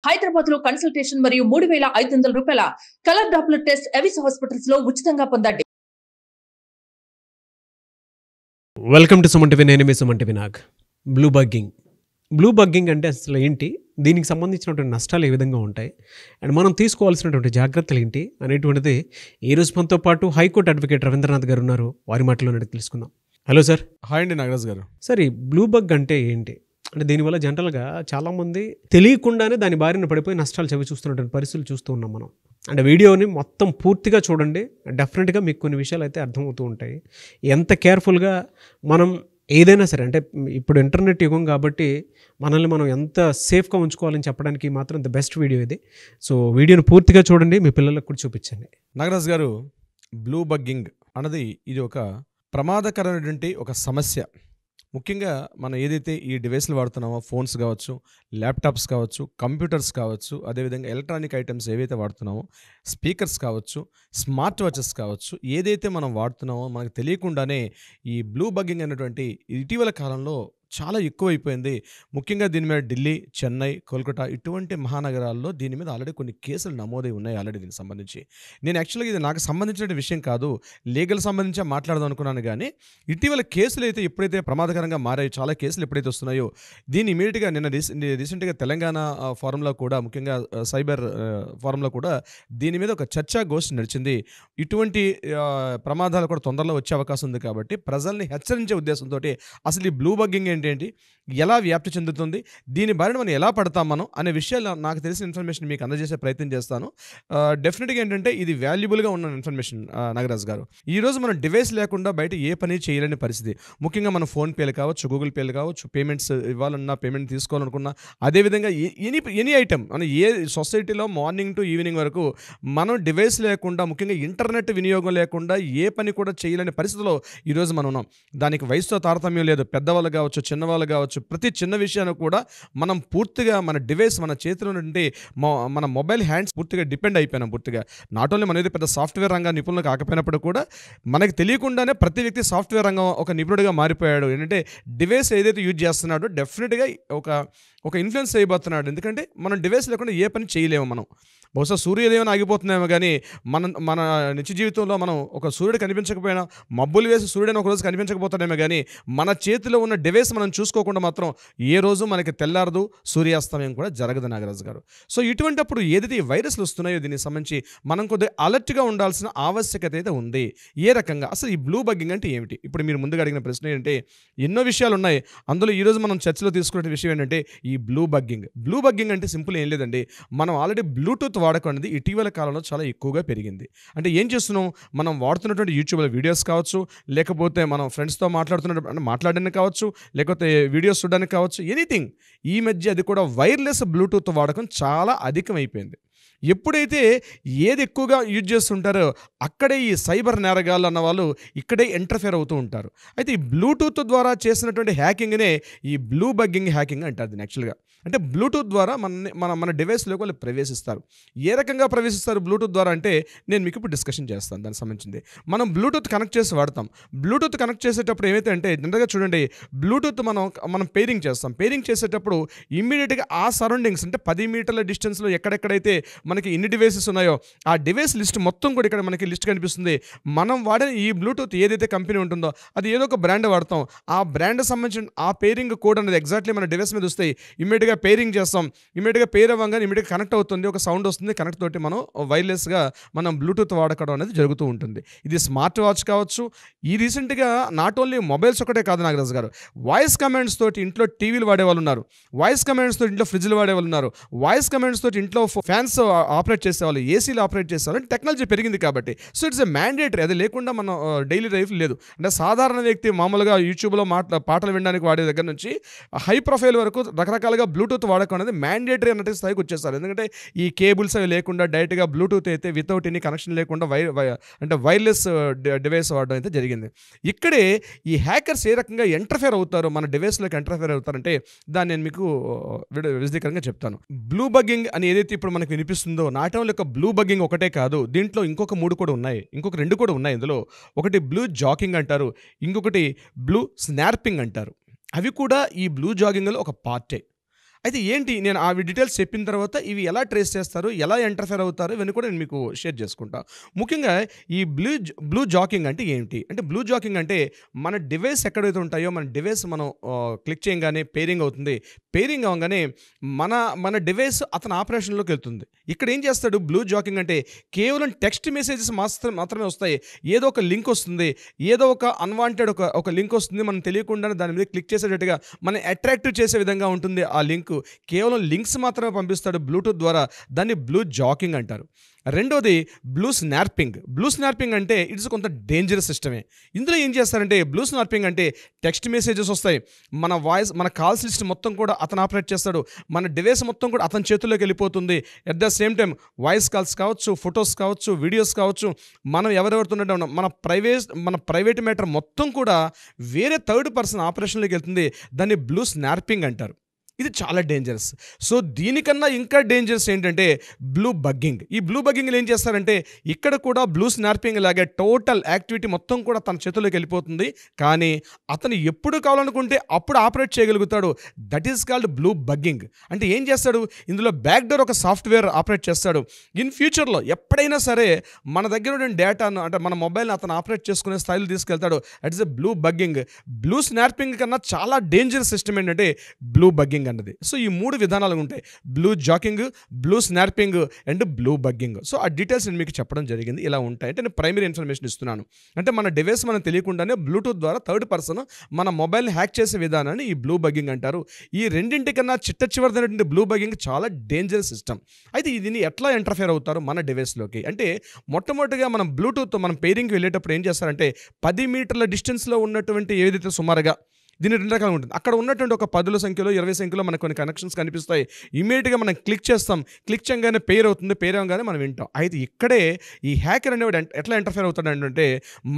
హైదరాబాద్ లో కన్సల్టేషన్ మరియు 3,500 రూపాయల colour doppler test Avis hospitals లో ఉచితంగా పొందండి. Welcome to Suman TV. నేను మీ సుమన్ టీవీ. నాగ్ బ్లూ బగ్గింగ్ అంటే అసలు ఏంటి, దీనికి సంబంధించినటువంటి నష్టాలు ఏ విధంగా ఉంటాయి అండ్ మనం తీసుకోవాల్సినటువంటి జాగ్రత్తలు ఏంటి అనేటువంటిది ఈ రోజు మనతో పాటు హైకోర్టు అడ్వకేట్ రవీంద్రనాథ్ గారు ఉన్నారు. వారి మాటలో అడిగి తెలుసుకుందాం. Hello sir. హాయ్ అండి నాగరాజ్ గారు. సార్, ఈ బ్లూ బగ్ అంటే ఏంటి? అంటే దీనివల్ల జనరల్గా చాలామంది తెలియకుండానే దాని బారిన పడిపోయి నష్టాలు చవి చూస్తున్నటువంటి పరిస్థితులు చూస్తూ ఉన్నాం మనం. అంటే వీడియోని మొత్తం పూర్తిగా చూడండి, డెఫినెట్గా మీకు కొన్ని విషయాలు అయితే అర్థమవుతూ ఉంటాయి. ఎంత కేర్ఫుల్గా మనం ఏదైనా సరే, అంటే ఇప్పుడు ఇంటర్నెట్ యుగం కాబట్టి మనల్ని మనం ఎంత సేఫ్గా ఉంచుకోవాలని చెప్పడానికి మాత్రం ద బెస్ట్ వీడియో ఇది. సో వీడియోని పూర్తిగా చూడండి, మీ పిల్లలకు కూడా చూపించండి. నాగరాజ్ గారు, బ్లూ బగ్గింగ్ అన్నది ఇది ఒక ప్రమాదకరమైనటువంటి ఒక సమస్య. ముఖ్యంగా మనం ఏదైతే ఈ డివైస్లు వాడుతున్నామో, ఫోన్స్ కావచ్చు, ల్యాప్టాప్స్ కావచ్చు, కంప్యూటర్స్ కావచ్చు, అదేవిధంగా ఎలక్ట్రానిక్ ఐటమ్స్ ఏవైతే వాడుతున్నామో, స్పీకర్స్ కావచ్చు, స్మార్ట్ వాచెస్ కావచ్చు, ఏదైతే మనం వాడుతున్నామో మనకు తెలియకుండానే ఈ బ్లూ బగ్గింగ్ అనేటువంటి ఇటీవల కాలంలో చాలా ఎక్కువైపోయింది. ముఖ్యంగా దీని మీద ఢిల్లీ, చెన్నై, కోల్కతా ఇటువంటి మహానగరాల్లో దీని మీద ఆల్రెడీ కొన్ని కేసులు నమోదై ఉన్నాయి. ఆల్రెడీ దీనికి సంబంధించి నేను యాక్చువల్గా ఇది నాకు సంబంధించిన విషయం కాదు, లీగల్ సంబంధించి మాట్లాడదాం అనుకున్నాను. కానీ ఇటీవల కేసులు అయితే ఎప్పుడైతే ప్రమాదకరంగా మారాయో, చాలా కేసులు ఎప్పుడైతే వస్తున్నాయో, దీన్ని ఇమీడియట్గా నిన్న రీసెంట్గా తెలంగాణ ఫోరంలో కూడా, ముఖ్యంగా సైబర్ ఫోరంలో కూడా దీని మీద ఒక చర్చా గోష్ఠి నడిచింది. ఇటువంటి ప్రమాదాలు కూడా తొందరలో వచ్చే అవకాశం ఉంది కాబట్టి ప్రజల్ని హెచ్చరించే ఉద్దేశంతో అసలు ఈ బ్లూ బగ్గింగ్ ఏంటి, ఎలా వ్యాప్తి చెందుతుంది, దీని బారిన మనం ఎలా పడతాం మనం అనే విషయాలు నాకు తెలిసిన ఇన్ఫర్మేషన్ మీకు అందజేసే ప్రయత్నం చేస్తాను. డెఫినెట్గా ఏంటంటే ఇది వాల్యుబుల్గా ఉన్న ఇన్ఫర్మేషన్. నాగరాజ్ గారు, ఈరోజు మనం డివైస్ లేకుండా బయట ఏ పని చేయలేని పరిస్థితి. ముఖ్యంగా మనం ఫోన్పేలు కావచ్చు, గూగుల్ పేలు కావచ్చు, పేమెంట్స్ ఇవ్వాలన్నా, పేమెంట్ తీసుకోవాలనుకున్నా, అదేవిధంగా ఎనీ ఐటమ్ మనం ఏ సొసైటీలో మార్నింగ్ టు ఈవినింగ్ వరకు మనం డివైస్ లేకుండా, ముఖ్యంగా ఇంటర్నెట్ వినియోగం లేకుండా ఏ పని కూడా చేయలేని పరిస్థితిలో ఈరోజు మనం ఉన్నాం. దానికి వయసుతో తారతమ్యం లేదు. పెద్దవాళ్ళు కావచ్చు, చిన్నవాళ్ళు కావచ్చు, ప్రతి చిన్న విషయాన్ని కూడా మనం పూర్తిగా మన డివైస్, మన చేతిలో నుండి మన మొబైల్ హ్యాండ్స్ పూర్తిగా డిపెండ్ అయిపోయినాం. పూర్తిగా నాట్ ఓన్లీ మన ఏది పెద్ద సాఫ్ట్వేర్ రంగం నిపుణులు కాకపోయినప్పుడు కూడా మనకి తెలియకుండానే ప్రతి వ్యక్తి సాఫ్ట్వేర్ రంగం ఒక నిపుణుడిగా మారిపోయాడు. ఏంటంటే డివైస్ ఏదైతే యూజ్ చేస్తున్నాడో డెఫినెట్గా ఒక ఇన్ఫ్లుయెన్స్ అయిపోతున్నాడు. ఎందుకంటే మనం డివైస్ లేకుండా ఏ పని చేయలేము. మనం బహుశా సూర్యోదయం ఆగిపోతున్నామో కానీ మన నిత్య జీవితంలో మనం ఒక సూర్యుడు కనిపించకపోయినా, మబ్బులు వేసి సూర్యుడు ఒకరోజు కనిపించకపోతున్నామో కానీ మన చేతిలో ఉన్న డివైస్ మనం చూసుకోకుండా మాత్రం ఏ రోజు మనకి తెల్లారదు, సూర్యాస్తమయం కూడా జరగదు నాగరాజు గారు. సో ఇటువంటిప్పుడు ఏదైతే ఈ వైరస్లు వస్తున్నాయో దీనికి సంబంధించి మనం కొద్దిగా అలర్ట్గా ఉండాల్సిన ఆవశ్యకత అయితే ఉంది. ఏ రకంగా అసలు ఈ బ్లూ బగ్గింగ్ అంటే ఏమిటి? ఇప్పుడు మీరు ముందుగా అడిగిన ప్రశ్న ఏంటంటే ఎన్నో విషయాలు ఉన్నాయి. అందులో ఈరోజు మనం చర్చలో తీసుకునే విషయం ఏంటంటే ఈ బ్లూ బగ్గింగ్ అంటే సింపుల్ ఏం లేదండి. మనం ఆల్రెడీ బ్లూటూత్ వాడకం అనేది ఇటీవల కాలంలో చాలా ఎక్కువగా పెరిగింది. అంటే ఏం చేస్తున్నాం, మనం వాడుతున్నటువంటి యూట్యూబ్లో వీడియోస్ కావచ్చు, లేకపోతే మనం ఫ్రెండ్స్తో మాట్లాడడానికి కావచ్చు, లేకపోతే వీడియోస్ చూడడానికి కావచ్చు, ఎనీథింగ్. ఈ మధ్య అది కూడా వైర్లెస్ బ్లూటూత్ వాడకం చాలా అధికమైపోయింది. ఎప్పుడైతే ఏది ఎక్కువగా యూజ్ చేస్తుంటారో అక్కడే ఈ సైబర్ నేరగాళ్ళు అన్న వాళ్ళు ఇక్కడే ఇంటర్ఫేర్ అవుతూ ఉంటారు. అయితే ఈ బ్లూటూత్ ద్వారా చేసినటువంటి హ్యాకింగ్నే ఈ బ్లూ బగ్గింగ్ హ్యాకింగ్ అంటారు దీన్ని. యాక్చువల్గా అంటే బ్లూటూత్ ద్వారా మన డివైస్లోకి వాళ్ళు ప్రవేశిస్తారు. ఏ రకంగా ప్రవేశిస్తారు బ్లూటూత్ ద్వారా అంటే నేను మీకు ఇప్పుడు డిస్కషన్ చేస్తాను. దానికి సంబంధించింది మనం బ్లూటూత్ కనెక్ట్ చేసి వాడతాం. బ్లూటూత్ కనెక్ట్ చేసేటప్పుడు ఏమైతే అంటే జనరల్గా చూడండి, బ్లూటూత్ మనం పేరింగ్ చేస్తాం. పేరింగ్ చేసేటప్పుడు ఇమ్మీడియట్గా ఆ సరౌండింగ్స్ అంటే 10 మీటర్ల డిస్టెన్స్లో ఎక్కడెక్కడైతే మనకి ఎన్ని డివైసెస్ ఉన్నాయో ఆ డివైస్ లిస్ట్ మొత్తం కూడా ఇక్కడ మనకి లిస్ట్ కనిపిస్తుంది. మనం వాడిన ఈ బ్లూటూత్ ఏదైతే కంపెనీ ఉంటుందో అది ఏదో ఒక బ్రాండ్ వాడతాం. ఆ బ్రాండ్ సంబంధించిన ఆ పేరింగ్ కోడ్ అనేది ఎగ్జాక్ట్లీ మన డివైస్ మీద వస్తాయి. ఇమ్మీడియట్గా పేరింగ్ చేస్తాం. ఇమ్మీడియట్గా పేర్ అవ్వగానే ఇమ్మీడియట్గా కనెక్ట్ అవుతుంది, ఒక సౌండ్ వస్తుంది. కనెక్ట్ తోటి మనం వైర్లెస్గా మనం బ్లూటూత్ వాడకడం అనేది జరుగుతూ ఉంటుంది. ఇది స్మార్ట్ వాచ్ కావచ్చు. ఈ రీసెంట్గా నాట్ ఓన్లీ మొబైల్స్ ఒకటే కాదు నాగరాజు గారు, వాయిస్ కమాండ్స్ తోటి ఇంట్లో టీవీలు వాడేవాళ్ళు ఉన్నారు, వాయిస్ కమాండ్స్ తోటి ఇంట్లో ఫ్రిడ్జ్లు వాడేవాళ్ళు ఉన్నారు, వాయిస్ కమాండ్స్ తోటి ఇంట్లో ఫ్యాన్స్ ఆపరేట్ చేసేవాళ్ళు, ఏసీలు ఆపరేట్ చేసేవాళ్ళు. టెక్నాలజీ పెరిగింది కాబట్టి సో ఇట్స్ ఎ మ్యాండేటరీ. అది లేకుండా మనం డైలీ లైఫ్ లేదు. అంటే సాధారణ వ్యక్తి మామూలుగా యూట్యూబ్లో పాటలు వినడానికి వాడే దగ్గర నుంచి హై ప్రొఫైల్ వరకు రకరకాలుగా బ్లూటూత్ వాడకం అనేది మ్యాండేటరీ అన్నట్టు స్థాయికి వచ్చేస్తారు. ఎందుకంటే ఈ కేబుల్స్ అవి లేకుండా డైరెక్ట్గా బ్లూటూత్ అయితే వితౌట్ ఎనీ కనెక్షన్ లేకుండా అంటే వైర్లెస్ డివైస్ వాడడం అయితే జరిగింది. ఇక్కడే ఈ హ్యాకర్స్ ఏ రకంగా ఇంటర్ఫేర్ అవుతారో, మన డివైస్లోకి ఇంటర్ఫేర్ అవుతారంటే దాన్ని నేను మీకు విశదీకరంగా చెప్తాను. బ్లూ బగ్గింగ్ అని ఏదైతే ఇప్పుడు మనకు వినిపిస్తుందో నాట్ ఓన్లీ ఒక బ్లూ బగ్గింగ్ ఒకటే కాదు, దీంట్లో ఇంకొక 3 కూడా ఉన్నాయి, ఇంకొక 2 కూడా ఉన్నాయి. ఇందులో ఒకటి బ్లూ జాకింగ్ అంటారు, ఇంకొకటి బ్లూ స్నార్పింగ్ అంటారు. అవి కూడా ఈ బ్లూ జాగింగ్లో ఒక పార్టే. అయితే ఏంటి నేను ఆ డీటెయిల్స్ చెప్పిన తర్వాత ఇవి ఎలా ట్రేస్ చేస్తారు, ఎలా ఇంటర్ఫేర్ అవుతారు, ఇవన్నీ కూడా నేను మీకు షేర్ చేసుకుంటా. ముఖ్యంగా ఈ బ్లూ జాకింగ్ అంటే ఏంటి అంటే, బ్లూ జాకింగ్ అంటే మన డివైస్ ఎక్కడైతే ఉంటాయో మన డివైస్ మనం క్లిక్ చేయగానే పేరింగ్ అవుతుంది. పేరింగ్ అవ్వగానే మన డివైస్ అతని ఆపరేషన్లోకి వెళ్తుంది. ఇక్కడ ఏం చేస్తాడు బ్లూ జాకింగ్ అంటే, కేవలం టెక్స్ట్ మెసేజెస్ మాత్రమే వస్తాయి. ఏదో ఒక లింక్ వస్తుంది, ఏదో ఒక అన్వాంటెడ్ ఒక లింక్ వస్తుంది, మనం తెలియకుండా దాని మీద క్లిక్ చేసేటట్టుగా మనం అట్రాక్టివ్ చేసే విధంగా ఉంటుంది ఆ లింక్. కేవలం లింక్స్ మాత్రమే పంపిస్తాడు బ్లూటూత్ ద్వారా. దాన్ని బ్లూ జాకింగ్ అంటారు. రెండోది బ్లూ స్నార్పింగ్. బ్లూ స్నార్పింగ్ అంటే ఇట్స్ కొంత డేంజరస్ సిస్టమే. ఇందులో ఏం చేస్తారంటే, బ్లూ స్నార్పింగ్ అంటే టెక్స్ట్ మెసేజెస్ వస్తాయి, మన వాయిస్, మన కాల్స్ లిస్ట్ మొత్తం కూడా అతను ఆపరేట్ చేస్తాడు, మన డివైస్ మొత్తం కూడా అతని చేతుల్లోకి వెళ్ళిపోతుంది. At the same time voice calls కావచ్చు, ఫొటోస్ కావచ్చు, వీడియోస్ కావచ్చు, మనం ఎవరెవరితో ఉన్నాం, మన ప్రైవేట్ మ్యాటర్ మొత్తం కూడా వేరే థర్డ్ పర్సన్ ఆపరేషన్లోకి వెళ్తుంది. దాన్ని బ్లూ స్నార్పింగ్ అంటారు. ఇది చాలా డేంజరస్. సో దీనికన్నా ఇంకా డేంజరస్ ఏంటంటే బ్లూ బగ్గింగ్. ఈ బ్లూ బగ్గింగ్లు ఏం చేస్తారంటే, ఇక్కడ కూడా బ్లూ స్నార్పింగ్ లాగే టోటల్ యాక్టివిటీ మొత్తం కూడా తన చేతుల్లోకి వెళ్ళిపోతుంది, కానీ అతను ఎప్పుడు కావాలనుకుంటే అప్పుడు ఆపరేట్ చేయగలుగుతాడు. That is called blue bugging. అంటే ఏం చేస్తాడు, ఇందులో బ్యాక్ డోర్ ఒక సాఫ్ట్వేర్ ఆపరేట్ చేస్తాడు. ఇన్ ఫ్యూచర్లో ఎప్పుడైనా సరే మన దగ్గర ఉన్న డేటాను, అంటే మన మొబైల్ని అతను ఆపరేట్ చేసుకునే స్థాయిలో తీసుకెళ్తాడు. That is a blue bugging. Blue snarfing కన్నా చాలా డేంజరస్ సిస్టమ్ ఏంటంటే బ్లూ బగ్గింగ్ అన్నది. సో ఈ 3 విధానాలు ఉంటాయి: blue jacking, blue snarfing and blue bugging. So ఆ డీటెయిల్స్ నేను మీకు చెప్పడం జరిగింది. ఇలా ఉంటాయి అంటే నేను ప్రైమరీ ఇన్ఫర్మేషన్ ఇస్తున్నాను. అంటే మన డివైస్ మనం తెలియకుండానే బ్లూటూత్ ద్వారా థర్డ్ పర్సన్ మన మొబైల్ని హ్యాక్ చేసే విధానాన్ని ఈ బ్లూ బగ్గింగ్ అంటారు. ఈ రెండింటికన్నా చిట్టచివరిదైనటువంటి బ్లూ బగ్గింగ్ చాలా డేంజరస్ సిస్టమ్. అయితే దీన్ని ఎట్లా ఇంటర్ఫేర్ అవుతారు మన డివైస్లోకి అంటే, మొట్టమొదటిగా మనం బ్లూటూత్ మనం పేరింగ్కి వెళ్ళేటప్పుడు ఏం చేస్తారంటే, 10 మీటర్ల డిస్టెన్స్లో ఉన్నటువంటి ఏదైతే సుమారుగా దీని 2 రకాలుగా ఉంటుంది. అక్కడ ఉన్నటువంటి ఒక 10 సంఖ్యలో 20 సంఖ్యలో మనకు కొన్ని కనెక్షన్స్ కనిపిస్తాయి. ఇమీడియట్గా మనం క్లిక్ చేస్తాం, క్లిక్ చేయగానే పేర్ అవుతుంది, పేర్ అవగానే మనం వింటాం. అయితే ఇక్కడే ఈ హ్యాకర్ అనేవాడు ఎట్లా ఇంటర్ఫేర్ అవుతాడు అంటే,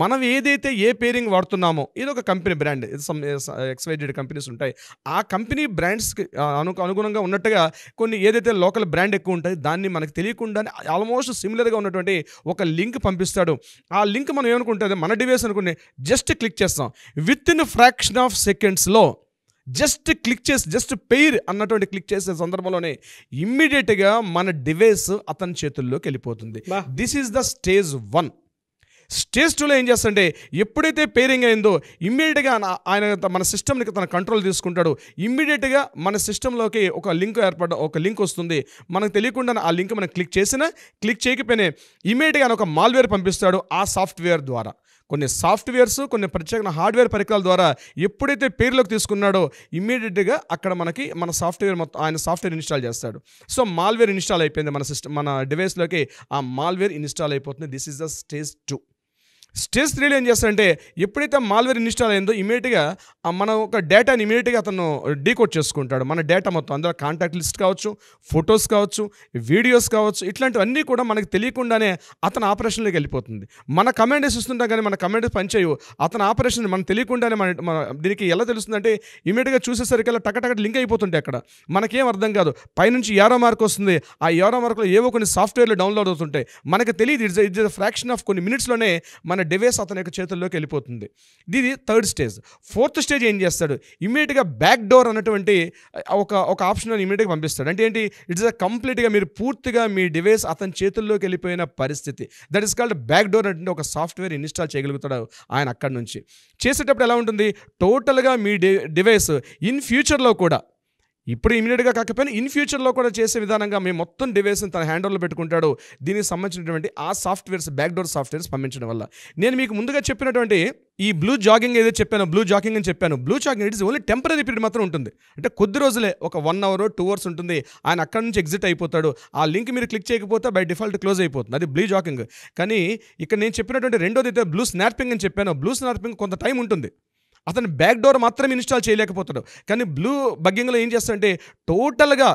మనం ఏదైతే ఏ పేరింగ్ వాడుతున్నామో, ఇది ఒక కంపెనీ బ్రాండ్, XYZ కంపెనీస్ ఉంటాయి, ఆ కంపెనీ బ్రాండ్స్కి అనుగుణంగా ఉన్నట్టుగా కొన్ని ఏదైతే లోకల్ బ్రాండ్ ఎక్కువ ఉంటాయి, దాన్ని మనకు తెలియకుండానే ఆల్మోస్ట్ సిమిలర్గా ఉన్నటువంటి ఒక లింక్ పంపిస్తాడు. ఆ లింక్ మనం ఏమనుకుంటుంది, మన డివైస్ అనుకుని జస్ట్ క్లిక్ చేస్తాం. విత్ ఇన్ ఫ్రాక్షన్ ఆఫ్ సెకండ్స్లో జస్ట్ పెయిర్ అన్నటువంటి క్లిక్ చేసే సందర్భంలోనే ఇమ్మీడియట్గా మన డివైస్ అతని చేతుల్లోకి వెళ్ళిపోతుంది. This is the stage 1. Stage 2లో ఏం చేస్తాడంటే, ఎప్పుడైతే పేరింగ్ అయిందో ఇమ్మీడియట్గా ఆయన మన సిస్టమ్ని తన కంట్రోల్ తీసుకుంటాడు. ఇమ్మీడియట్గా మన సిస్టంలోకి ఒక లింక్ వస్తుంది. మనకు తెలియకుండా ఆ లింక్ మనం క్లిక్ చేయకపోయినా ఇమ్మీడియట్గా ఒక మాల్వేర్ పంపిస్తాడు. ఆ సాఫ్ట్వేర్ ద్వారా కొన్ని సాఫ్ట్వేర్స్, కొన్ని ప్రత్యేక హార్డ్వేర్ పరికరాల ద్వారా ఎప్పుడైతే పేరులోకి తీసుకున్నాడో ఇమ్మీడియట్గా అక్కడ మన సాఫ్ట్వేర్ మొత్తం ఆయన సాఫ్ట్వేర్ ఇన్స్టాల్ చేస్తాడు. సో మాల్వేర్ ఇన్స్టాల్ అయిపోయింది మన డివైస్లోకి, ఆ మాల్వేర్ ఇన్స్టాల్ అయిపోతుంది. This is the stage 2. Stage 3లో ఏం చేస్తాడంటే, ఎప్పుడైతే మాల్వేర్ ఇన్స్టాల్ అయిందో ఇమీడియట్గా మన ఒక డేటాని ఇమీడియట్గా అతను డీకోడ్ చేసుకుంటాడు. మన డేటా మొత్తం, అందులో కాంటాక్ట్ లిస్ట్ కావచ్చు, ఫొటోస్ కావచ్చు, వీడియోస్ కావచ్చు, ఇట్లాంటివన్నీ కూడా మనకు తెలియకుండానే అతని ఆపరేషన్లోకి వెళ్ళిపోతుంది. మన కమాండెస్ ఇస్తుంటాం కానీ మన కమాండెస్ పనిచేయవు. అతని ఆపరేషన్ మనకు తెలియకుండానే మన దీనికి ఎలా తెలుస్తుందంటే, ఇమీడియట్గా చూసేసరికి టక లింక్ అయిపోతుంటాయి. అక్కడ మనకేం అర్థం కాదు, పైనుంచి యారో మార్క్ వస్తుంది. ఆ యారో మార్క్లో ఏవో కొన్ని సాఫ్ట్వేర్లు డౌన్లోడ్ అవుతుంటాయి, మనకు తెలియదు. ఇట్స్ ఫ్రాక్షన్ ఆఫ్ కొన్ని మినిట్స్లోనే మన డివైస్ అతని యొక్క చేతుల్లోకి వెళ్ళిపోతుంది. ఇది 3rd స్టేజ్. 4th స్టేజ్ ఏం చేస్తాడు, ఇమ్మీడియట్గా బ్యాక్ డోర్ అన్నటువంటి ఒక ఆప్షన్ ఇమ్మీడియట్గా పంపిస్తాడు. అంటే ఏంటి, ఇట్స్ కంప్లీట్గా మీరు పూర్తిగా మీ డివైస్ అతని చేతుల్లోకి వెళ్ళిపోయిన పరిస్థితి. That is called back door. అంటే ఒక సాఫ్ట్వేర్ ఇన్స్టాల్ చేయగలుగుతాడు ఆయన అక్కడి నుంచి. చేసేటప్పుడు ఎలా ఉంటుంది, టోటల్గా మీ డివైస్ ఇన్ ఫ్యూచర్లో కూడా, ఇప్పుడు ఇమీడియట్గా కాకపోయినా ఇన్ ఫ్యూచర్లో కూడా చేసే విధానంగా మేము మొత్తం డివైస్ని తన హ్యాండ్ఓవర్లో పెట్టుకుంటాడు. దీనికి సంబంధించినటువంటి ఆ సాఫ్ట్వేర్స్, బ్యాక్డోర్ సాఫ్ట్వేర్స్ పంపించడం వల్ల. నేను మీకు ముందుగా చెప్పినటువంటి ఈ బ్లూ జాగింగ్ ఏదైతే చెప్పాను, బ్లూ జాకింగ్ అని చెప్పాను, blue jogging it's only temporary period మాత్రం ఉంటుంది. అంటే కొద్ది రోజులే, ఒక 1 hour 2 hours ఉంటుంది. ఆయన అక్కడి నుంచి ఎగ్జిట్ అయిపోతాడు. ఆ లింక్ మీరు క్లిక్ చేయకపోతే బై డిఫాల్ట్ క్లోజ్ అయిపోతుంది. అది బ్లూ జాకింగ్. కానీ ఇక్కడ నేను చెప్పినటువంటి రెండోది అయితే బ్లూ స్నార్పింగ్ అని చెప్పాను. బ్లూ స్నార్పింగ్ కొంత టైం ఉంటుంది. అతను బ్యాక్ డోర్ మాత్రమే ఇన్స్టాల్ చేయలేకపోతాడు. కానీ బ్లూ బగ్గింగ్లో ఏం చేస్తాడంటే, టోటల్గా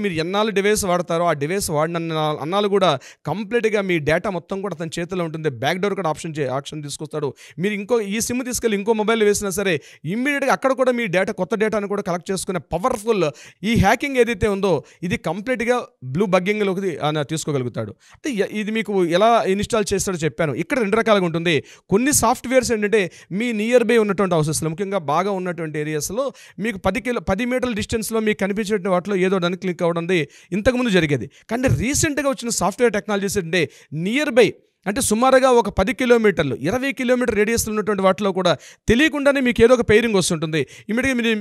మీరు ఎన్నాళ్ళు డివైస్ వాడతారో ఆ డివైస్ వాడిన అన్నాళ్ళు కూడా కంప్లీట్గా మీ డేటా మొత్తం కూడా అతని చేతిలో ఉంటుంది. బ్యాక్ డోర్ కూడా ఆప్షన్ తీసుకొస్తాడు. మీరు ఈ సిమ్ తీసుకెళ్ళి ఇంకో మొబైల్ వేసినా సరే ఇమ్మీడియట్గా అక్కడ కూడా మీ కొత్త డేటాను కూడా కలెక్ట్ చేసుకునే పవర్ఫుల్ ఈ హ్యాకింగ్ ఏదైతే ఉందో ఇది కంప్లీట్గా బ్లూ బగ్గింగ్లోకి తీసుకోగలుగుతాడు. అంటే ఇది మీకు ఎలా ఇన్స్టాల్ చేస్తాడో చెప్పాను. ఇక్కడ 2 రకాలుగా ఉంటుంది. కొన్ని సాఫ్ట్వేర్స్ ఏంటంటే మీ నియర్ బై ఉన్నటువంటి ఉన్నటువంటి హౌసెస్లో, ముఖ్యంగా బాగా ఉన్నటువంటి ఏరియాస్లో మీకు 10 మీటర్ల డిస్టెన్స్లో మీకు కనిపించే వాటిలో ఏదో దాన్ని క్లిక్ అవ్వడం ఇంతకుముందు జరిగేది. కానీ రీసెంట్గా వచ్చిన సాఫ్ట్వేర్ టెక్నాలజీస్ అంటే నియర్ బై, అంటే సుమారుగా ఒక 10 కిలోమీటర్లు 20 కిలోమీటర్ రేడియస్లో ఉన్నటువంటి వాటిలో కూడా తెలియకుండానే మీకు ఏదో ఒక పెయిరింగ్ వస్తుంటుంది. ఇమీడియట్గా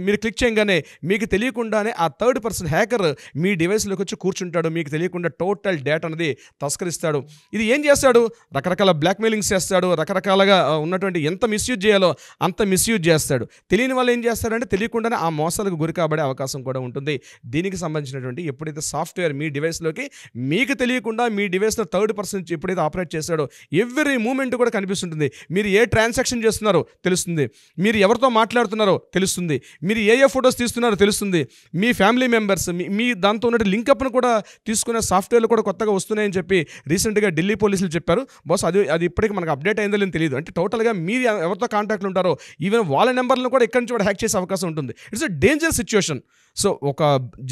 మీరు క్లిక్ చేయగానే మీకు తెలియకుండానే ఆ థర్డ్ పర్సన్ హ్యాకర్ మీ డివైస్లోకి వచ్చి కూర్చుంటాడు. మీకు తెలియకుండా టోటల్ డేటా అనేది తస్కరిస్తాడు. ఇది ఏం చేస్తాడు? రకరకాల బ్లాక్మెయిలింగ్స్ చేస్తాడు. రకరకాలుగా ఉన్నటువంటి ఎంత మిస్యూజ్ చేయాలో అంత మిస్యూజ్ చేస్తాడు. తెలియని వాళ్ళు ఏం చేస్తారంటే తెలియకుండానే ఆ మోసాలకు గురి కాబడే అవకాశం కూడా ఉంటుంది. దీనికి సంబంధించినటువంటి ఎప్పుడైతే సాఫ్ట్వేర్ మీ డివైస్లోకి మీకు తెలియకుండా మీ డివైస్లో థర్డ్ పర్సన్ ఎప్పుడైతే ఆపరేట్ చేస్తాడో ఎవ్రీ మూమెంట్ కూడా కనిపిస్తుంటుంది. మీరు ఏ ట్రాన్సాక్షన్ చేస్తున్నారో తెలుస్తుంది, మీరు ఎవరితో మాట్లాడుతున్నారో తెలుస్తుంది, మీరు ఏ ఫొటోస్ తీస్తున్నారో తెలుస్తుంది, మీ ఫ్యామిలీ మెంబర్స్ మీ దాంతో ఉన్న లింకప్ను కూడా తీసుకునే సాఫ్ట్వేర్లు కూడా కొత్తగా వస్తున్నాయని చెప్పి రీసెంట్గా ఢిల్లీ పోలీసులు చెప్పారు. బాస్ అది ఇప్పటికీ మనకు అప్డేట్ అయిందో లేదో తెలియదు. అంటే టోటల్గా మీరు ఎవరితో కాంటాక్ట్లు ఉంటారో ఈవెన్ వాళ్ళ నెంబర్లను కూడా ఎక్కడి నుంచి కూడా హ్యాక్ చేసే అవకాశం ఉంటుంది. It's a danger situation. So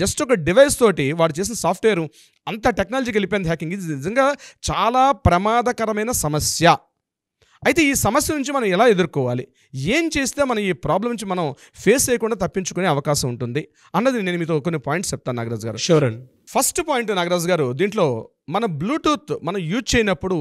just ఒక డివైస్ తోటి వాడు చేసిన సాఫ్ట్వేర్ అంత టెక్నాలజీకి వెళ్ళిపోయింది హ్యాకింగ్. ఇది నిజంగా చాలా ప్రమాదకరమైన సమస్య. అయితే ఈ సమస్య నుంచి మనం ఎలా ఎదుర్కోవాలి, ఏం చేస్తే మనం ఈ ప్రాబ్లం నుంచి మనం ఫేస్ చేయకుండా తప్పించుకునే అవకాశం ఉంటుంది అన్నది నేను మీతో కొన్ని పాయింట్స్ చెప్తాను నాగరాజు గారు. షూర్ అండి. ఫస్ట్ పాయింట్ నాగరాజు గారు, దీంట్లో మన బ్లూటూత్ మనం యూజ్ చేయనప్పుడు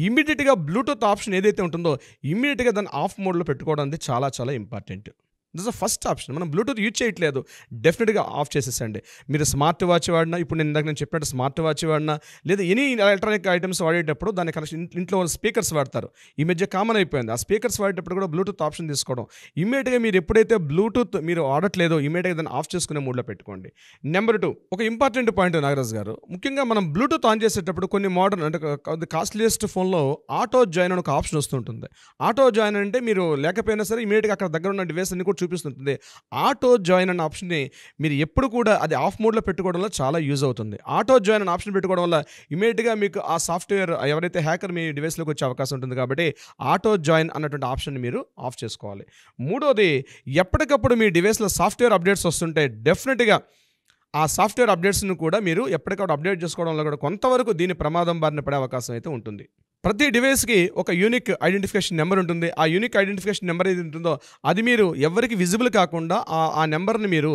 ఇమీడియట్గా బ్లూటూత్ ఆప్షన్ ఏదైతే ఉంటుందో ఇమీడియట్గా దాన్ని ఆఫ్ మోడ్లో పెట్టుకోవడం అనేది చాలా చాలా ఇంపార్టెంట్. This first option. మనం బ్లూటూత్ యూజ్ చేయట్లేదు, డెఫినెట్గా ఆఫ్ చేసేసండి. మీరు స్మార్ట్ వాచ్ వాడినా, ఇప్పుడు నేను చెప్పినట్టు స్మార్ట్ వాచ్ వాడినా, లేదా ఎనీ ఎలక్ట్రానిక్ ఐటమ్స్ వాడేటప్పుడు దాన్ని కనెక్షన్ ఇంట్లో స్పీకర్స్ వాడతారు. ఈ మధ్య కామన్ అయిపోయింది. ఆ స్పీకర్స్ వాడేటప్పుడు కూడా బ్లూటూత్ ఆప్షన్ తీసుకోవడం. ఇమీడియట్గా మీరు ఎప్పుడైతే బ్లూటూత్ మీరు వాడట్లేదో ఇమీడియట్గా దాన్ని ఆఫ్ చేసుకునే మూడ్లో పెట్టుకోండి. నెంబర్ 2, ఒక ఇంపార్టెంట్ పాయింట్ నాగరాజు గారు, ముఖ్యంగా మనం బ్లూటూత్ ఆన్ చేసేటప్పుడు కొన్ని మోడర్న్ అంటే కాస్ట్లీయెస్ట్ ఫోన్లో ఆటో జాయిన్ అని ఒక ఆప్షన్ వస్తుంటుంది. ఆటో జాయిన్ అంటే మీరు లేకపోయినా సరే ఇమీడియట్గా అక్కడ దగ్గర ఉన్న డివైస్ అన్ని కూడా చూపిస్తుంటుంది. ఆటో జాయిన్ అన్న ఆప్షన్ని మీరు ఎప్పుడు కూడా అది ఆఫ్ మోడ్లో పెట్టుకోవడం వల్ల చాలా యూజ్ అవుతుంది. ఆటో జాయిన్ అన్న ఆప్షన్ పెట్టుకోవడం వల్ల ఇమీడియట్గా మీకు ఆ సాఫ్ట్వేర్ ఎవరైతే హ్యాకర్ మీ డివైస్లోకి వచ్చే అవకాశం ఉంటుంది. కాబట్టి ఆటో జాయిన్ అన్నటువంటి ఆప్షన్ని మీరు ఆఫ్ చేసుకోవాలి. మూడోది, ఎప్పటికప్పుడు మీ డివైస్లో సాఫ్ట్వేర్ అప్డేట్స్ వస్తుంటే డెఫినెట్గా ఆ సాఫ్ట్వేర్ అప్డేట్స్ను కూడా మీరు ఎప్పటికప్పుడు అప్డేట్ చేసుకోవడం వల్ల కూడా కొంతవరకు దీని ప్రమాదం బారిన పడే అవకాశం అయితే ఉంటుంది. ప్రతి డివైస్కి ఒక యూనిక్ ఐడెంటిఫికేషన్ నెంబర్ ఉంటుంది. ఆ యూనిక్ ఐడెంటిఫికేషన్ నెంబర్ ఏది ఉంటుందో అది మీరు ఎవరికి విజిబుల్ కాకుండా ఆ నెంబర్ని మీరు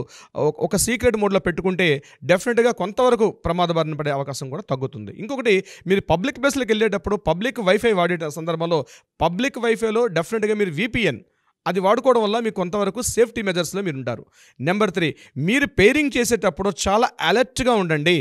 ఒక సీక్రెట్ మోడ్లో పెట్టుకుంటే డెఫినెట్గా కొంతవరకు ప్రమాద బారిన పడే అవకాశం కూడా తగ్గుతుంది. ఇంకొకటి, మీరు పబ్లిక్ ప్లేస్లోకి వెళ్ళేటప్పుడు పబ్లిక్ వైఫై వాడే సందర్భంలో పబ్లిక్ వైఫైలో డెఫినెట్గా మీరు VPN అది వాడుకోవడం వల్ల మీకు కొంతవరకు సేఫ్టీ మెజర్స్లో మీరు ఉంటారు. నెంబర్ 3, మీరు పేరింగ్ చేసేటప్పుడు చాలా అలర్ట్గా ఉండండి.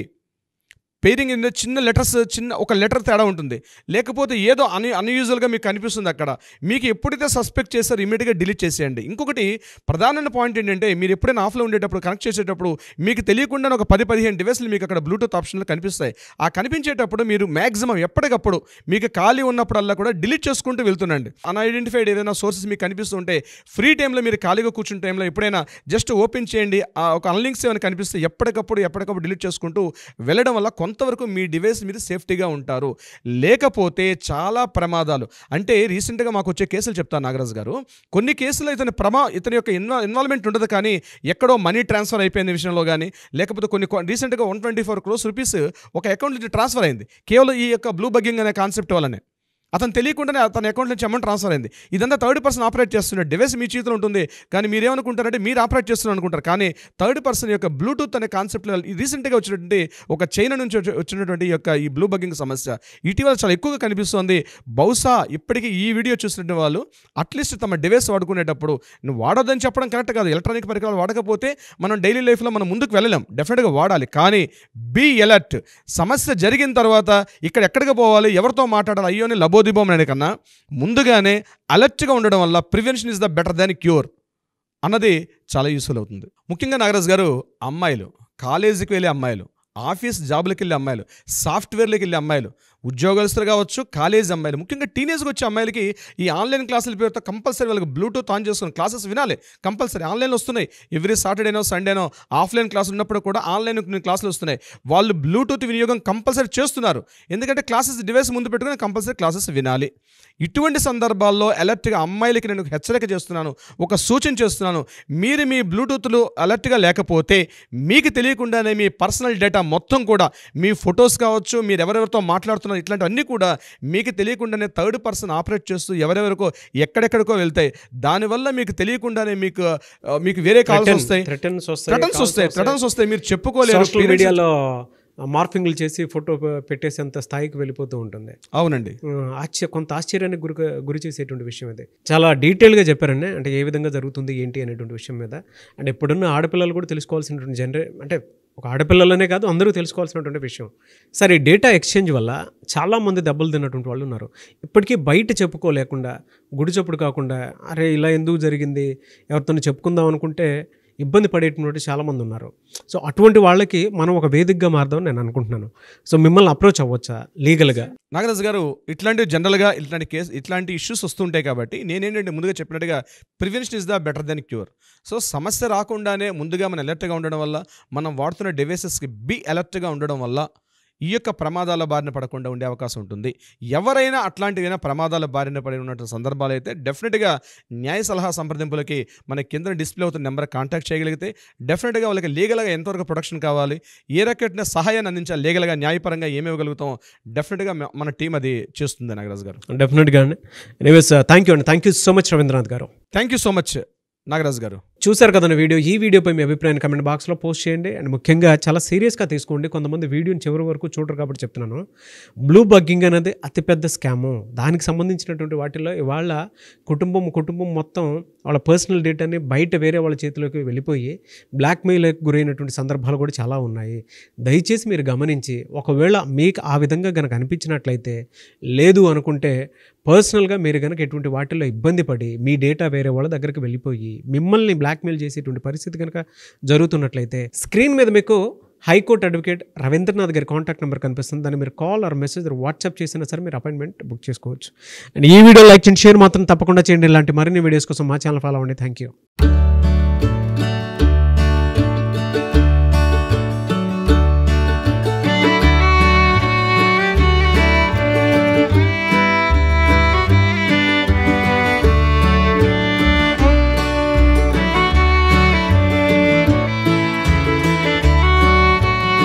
పేరింగ్ చిన్న లెటర్స్, ఒక లెటర్ తేడా ఉంటుంది, లేకపోతే ఏదో అన్యూజువల్గా మీకు కనిపిస్తుంది. అక్కడ మీకు ఎప్పుడైతే సస్పెక్ట్ చేస్తారో ఇమీడియట్గా డిలీట్ చేసేయండి. ఇంకొకటి ప్రధానమైన పాయింట్ ఏంటంటే, మీరు ఎప్పుడైనా ఆఫ్లో ఉండేటప్పుడు కనెక్ట్ చేసేటప్పుడు మీకు తెలియకుండా ఒక 10-15 డివైస్లు మీకు అక్కడ బ్లూటూత్ ఆప్షన్లు కనిపిస్తాయి. ఆ కనిపించేటప్పుడు మీరు మ్యాక్సిమం ఎప్పటికప్పుడు మీకు ఖాళీ ఉన్నప్పుడల్లా కూడా డిలీట్ చేసుకుంటూ వెళ్తుండండి. అన్ఐడెంటిఫైడ్ ఏదైనా సోర్సెస్ మీకు కనిపిస్తుంటే ఫ్రీ టైంలో మీరు ఖాళీగా కూర్చున్న టైంలో ఎప్పుడైనా జస్ట్ ఓపెన్ చేయండి. ఒక అన్లింక్స్ ఏమైనా కనిపిస్తే ఎప్పటికప్పుడు డిలీట్ చేసుకుంటూ వెళ్ళడం వల్ల కొంతవరకు మీ డివైస్ మీరు సేఫ్టీగా ఉంటారు. లేకపోతే చాలా ప్రమాదాలు. అంటే రీసెంట్గా మాకు వచ్చే కేసులు చెప్తాను నాగరాజు గారు. కొన్ని కేసులు ఇతని యొక్క ఇన్వాల్వ్మెంట్ ఉండదు, కానీ ఎక్కడో మనీ ట్రాన్స్ఫర్ అయిపోయిన విషయంలో కానీ, లేకపోతే కొన్ని రీసెంట్గా 124 crores రూపీస్ ఒక అకౌంట్ నుంచి ట్రాన్స్ఫర్ అయింది కేవలం ఈ యొక్క బ్లూ బగ్గింగ్ అనే కాన్సెప్ట్ వల్లనే. అతను తెలియకుండానే అతని అకౌంట్ నుంచి అమౌంట్ ట్రాన్స్ఫర్ అయింది. ఇదంతా థర్డ్ పర్సన్ ఆపరేట్ చేస్తున్న డివైస్ మీ చేతిలో ఉంటుంది, కానీ మీరు ఏమనుకుంటారంటే మీరు ఆపరేట్ చేస్తున్నారు అనుకుంటారు. కానీ థర్డ్ పర్సన్ యొక్క బ్లూటూత్ అనే కాన్సెప్ట్లో రీసెంట్గా వచ్చినటువంటి ఒక చైనా నుంచి వచ్చినటువంటి ఈ బ్లూ బగ్గింగ్ సమస్య ఇటీవల చాలా ఎక్కువగా కనిపిస్తుంది. బహుశా ఇప్పటికీ ఈ వీడియో చూసినటువంటి వాళ్ళు అట్లీస్ట్ తమ డివైస్ వాడుకునేటప్పుడు నువ్వు వాడొద్దని చెప్పడం కరెక్ట్ కాదు. ఎలక్ట్రానిక్ పరికరాలు వాడకపోతే మనం డైలీ లైఫ్లో మనం ముందుకు వెళ్ళలేం, డెఫినెట్గా వాడాలి. కానీ బీ అలర్ట్. సమస్య జరిగిన తర్వాత ఎక్కడికి పోవాలి, ఎవరితో మాట్లాడాలి, అయ్యోని లబోదిబోం అనే కన్నా ముందుగానే అలర్ట్గా ఉండడం వల్ల prevention is the better than cure అన్నది చాలా యూస్ఫుల్ అవుతుంది. ముఖ్యంగా నాగరాజు గారు, అమ్మాయిలు, కాలేజీకి వెళ్ళే అమ్మాయిలు, ఆఫీస్ జాబులకు వెళ్ళే అమ్మాయిలు, సాఫ్ట్వేర్లకు వెళ్ళే అమ్మాయిలు, ఉద్యోగస్తులు కావచ్చు, కాలేజ్ అమ్మాయిలు, ముఖ్యంగా టీనేజ్కి వచ్చే అమ్మాయిలకి ఈ ఆన్లైన్ క్లాసుల పేరుతో కంపల్సరీ వాళ్ళకి బ్లూటూత్ ఆన్ చేసుకుని క్లాసెస్ వినాలి. కంపల్సరీ ఆన్లైన్లో వస్తున్నాయి. ఎవ్రీ సాటర్డేనో సండేనో ఆఫ్లైన్ క్లాసులు ఉన్నప్పుడు కూడా ఆన్లైన్ క్లాసులు వస్తున్నాయి. వాళ్ళు బ్లూటూత్ వినియోగం కంపల్సరీ చేస్తున్నారు. ఎందుకంటే క్లాసెస్ డివైస్ ముందు పెట్టుకుని కంపల్సరీ క్లాసెస్ వినాలి. ఇటువంటి సందర్భాల్లో అలర్ట్గా అమ్మాయిలకి నేను హెచ్చరిక చేస్తున్నాను, ఒక సూచన చేస్తున్నాను. మీరు మీ బ్లూటూత్లు అలర్ట్గా లేకపోతే మీకు తెలియకుండానే మీ పర్సనల్ డేటా మొత్తం కూడా, మీ ఫొటోస్ కావచ్చు, మీరు ఎవరెవరితో మాట్లాడుతున్నారు చేస్తున్నారు, ఇట్లాంటివన్నీ కూడా మీకు తెలియకుండానే థర్డ్ పర్సన్ ఆపరేట్ చేస్తూ ఎవరెవరికో ఎక్కడెక్కడికో వెళ్తాయి. దానివల్ల మీకు తెలియకుండానే మీకు వేరే కాల్స్ వస్తాయి, థ్రెటన్స్ వస్తాయి, మీరు చెప్పుకోలేరు. సోషల్ మీడియాలో మార్ఫింగ్లు చేసి ఫోటో పెట్టేసేంత స్థాయికి వెళ్ళిపోతూ ఉంటుంది. అవునండి, కొంత ఆశ్చర్యానికి గురి చేసేటువంటి విషయం ఇది. చాలా డీటెయిల్గా చెప్పారండి, అంటే ఏ విధంగా జరుగుతుంది ఏంటి అనేటువంటి విషయం మీద. అంటే ఇప్పుడున్న ఆడపిల్లలు కూడా తెలుసుకోవాల్సినటువంటి అంటే ఒక ఆడపిల్లలనే కాదు అందరూ తెలుసుకోవాల్సినటువంటి విషయం. సరే, ఈ డేటా ఎక్స్చేంజ్ వల్ల చాలామంది దెబ్బలు తిన్నటువంటి వాళ్ళు ఉన్నారు. ఇప్పటికీ బయట చెప్పుకోలేకుండా, గుడి చప్పుడు కాకుండా, అరే ఇలా ఎందుకు జరిగింది ఎవరితో చెప్పుకుందాం అనుకుంటే ఇబ్బంది పడేటువంటి చాలామంది ఉన్నారు. సో అటువంటి వాళ్ళకి మనం ఒక వేదికగా మారదామని నేను అనుకుంటున్నాను. సో మిమ్మల్ని అప్రోచ్ అవ్వచ్చా లీగల్గా? నాగరాజు గారు, ఇట్లాంటి జనరల్గా ఇట్లాంటి ఇష్యూస్ వస్తుంటాయి కాబట్టి నేనేంటంటే ముందుగా చెప్పినట్టుగా prevention is the better than cure. So సమస్య రాకుండానే ముందుగా మనం అలర్ట్గా ఉండడం వల్ల, మనం వాడుతున్న డివైసెస్కి అలర్ట్గా ఉండడం వల్ల ఈ యొక్క ప్రమాదాల బారిన పడకుండా ఉండే అవకాశం ఉంటుంది. ఎవరైనా అట్లాంటివైనా ప్రమాదాల బారిన పడి ఉన్నటువంటి సందర్భాలు అయితే డెఫినెట్గా న్యాయ సలహా సంప్రదింపులకి మన కింద డిస్ప్లే అవుతున్న నెంబర్ కాంటాక్ట్ చేయగలిగితే డెఫినెట్గా వాళ్ళకి లీగల్గా ఎంతవరకు ప్రొటెక్షన్ కావాలి, ఏ రకమైన సహాయాన్ని అందించాలి, లీగల్గా న్యాయపరంగా ఏమి ఇవ్వగలుగుతాం, డెఫినెట్గా మన టీం అది చేస్తుంది. నాగరాజు గారు, డెఫినెట్గా అండి. ఎనీవేస్ థ్యాంక్ యూ అండి. Thank you so much Ravindranath garu. Thank you so much Nagaraju garu. చూశారు కదండి వీడియో. ఈ వీడియోపై మీ అభిప్రాయాన్ని కమెంట్ బాక్స్లో పోస్ట్ చేయండి. అండ్ ముఖ్యంగా చాలా సీరియస్గా తీసుకోండి. కొంతమంది వీడియోని చివరి వరకు చూడరు కాబట్టి చెప్తున్నాను. బ్లూ బగ్గింగ్ అనేది అతిపెద్ద స్కాము. దానికి సంబంధించినటువంటి వాటిల్లో ఇవాళ కుటుంబం మొత్తం వాళ్ళ పర్సనల్ డేటాని బయట వేరే వాళ్ళ చేతిలోకి వెళ్ళిపోయి బ్లాక్మెయిల్కి గురైనటువంటి సందర్భాలు కూడా చాలా ఉన్నాయి. దయచేసి మీరు గమనించి, ఒకవేళ మీకు ఆ విధంగా కనుక అనిపించినట్లయితే, లేదు అనుకుంటే పర్సనల్గా మీరు కనుక ఎటువంటి వాటిల్లో ఇబ్బంది పడి మీ డేటా వేరే వాళ్ళ దగ్గరికి వెళ్ళిపోయి మిమ్మల్ని బ్లాక్మెయిల్ చేసేటువంటి పరిస్థితి కనుక జరుగుతున్నట్లయితే, స్క్రీన్ మీద మీకు హైకోర్టు అడ్వకేట్ రవీంద్రనాథ్ గారి కాంటాక్ట్ నెంబర్ కనిపిస్తుంది. దాన్ని మీరు కాల్ ఆర్ మెసేజ్ వాట్సాప్ చేసినా సరే మీరు అపాయింట్మెంట్ బుక్ చేసుకోవచ్చు. అండ్ ఈ వీడియో లైక్ చేయండి, షేర్ మాత్రం తప్పకుండా చేయండి. ఇలాంటి మరిన్ని వీడియోస్ కోసం మా ఛానల్ ఫాలో అవ్వండి. Thank you.